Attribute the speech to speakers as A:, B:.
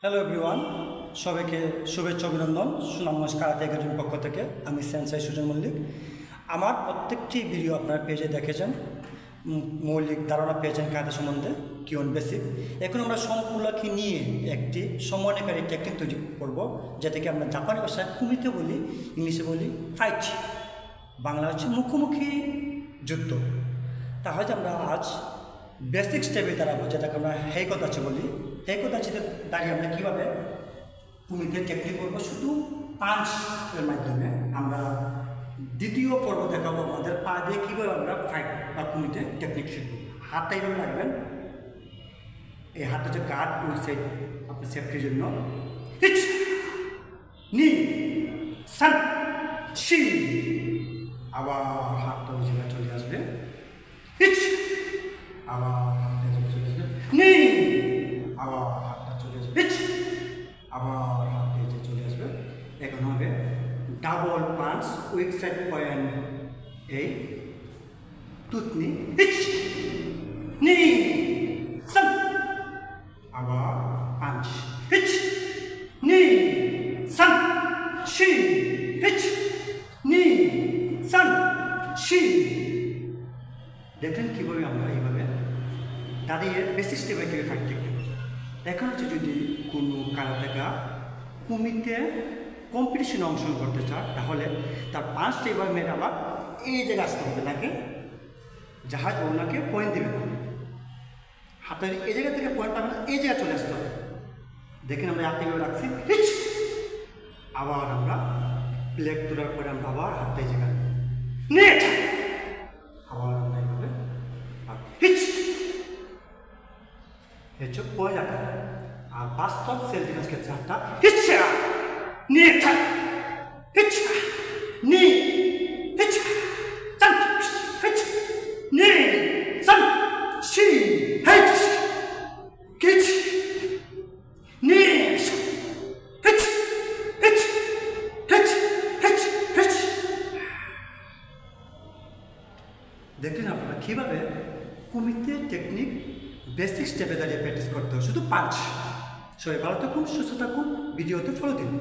A: Hello everyone, সবাইকে শুভেচ্ছা অভিনন্দন। সুনাম কারাতে একাডেমির পক্ষ থেকে আমি সেন্সাই সুজন মল্লিক। আমার প্রত্যেকটি ভিডিও আপনার পেজে দেখেছেন, মৌলিক ধারণা পেয়েছেন কারাতে সম্বন্ধে, কিউন বেসিক। এখন আমরা সম্পূর্ণকে নিয়ে একটি সমন্বয়কারী টেকনিক তৈরি করব, যেটাকে আমরা জাপানি ভাষায় কুমিতে বলি, ইংলিশে বলি ফাইট, বাংলা হচ্ছে মুখোমুখি যুদ্ধ। তাহলে আমরা আজ বেসিক স্টেপে দাঁড়াবো, যেটাকে আমরা হেইকোদাচি বলি। হেইকোদাচিতে দাঁড়িয়ে আমরা কীভাবে কুমিতে টেকনিক করবো শুধু পাঞ্চের মাধ্যমে। আমরা দ্বিতীয় পর্ব দেখাবো আমাদের পা দিয়ে কীভাবে আমরা ফাইট বা কুমিতে টেকনিক শিখবো। হাতটা এইভাবে রাখবেন, এই হাতটা হচ্ছে গার্ড ওই সাইড আপনার সেফটির জন্য। হিচ নি সান শি, আবার হাতটা ওই জায়গায় চলে আসবে। হিচ আবার হাতটা চলে আসবে, নি আবার হাতটা চলে আসবে, হিচ আবার হাতটা চলে আসবে। এখন হবে double punch, weak side point, এই তুতনি, হিচ নি সান, আবার পাঞ্চ, হিচ নি সান শি, হিচ নি সান শি। দেখেন কীভাবে আমরা এইভাবে দাঁড়িয়ে বেসিক স্টেপে কীভাবে ফাইট দেখতে। এখন হচ্ছে যদি কোনো কারাতেকা কুমিতে কম্পিটিশনে অংশগ্রহণ করতে চায়, তাহলে তার পাঁচটা এবার মেয়ের আবার এই জায়গায় আসতে হবে, তাকে জাহাজ ওনাকে পয়েন্ট দেবে না, হাতের এই জায়গা থেকে পয়েন্ট পাবে না, এই জায়গায় চলে আসতে হবে। দেখেন আমরা হাতটা এভাবে রাখছি, হিচ আবার আমরা প্লেগ তোলার পরে আমরা আবার হাতটা এই জায়গায় নেট, আবার আমরা এইভাবে হিচ হচ্ছে পয়লা। আর বাস্তব সেলফ ডিফেন্স ক্ষেত্রে হাতটা হিচা নেট, হিচ নি হিচ সান, হিচ নি সান শি, হিচ হিচ নি হিচ হিচ হিচ হিচ হিচ। দেখলেন আপনারা কীভাবে কুমিতে টেকনিক বেসিক স্টেপে দাঁড়িয়ে প্র্যাকটিস করতে হয়, শুধু পাঁচ। সবাই ভালো থাকুন, সুস্থ থাকুন, ভিডিওতে ফলো দিন।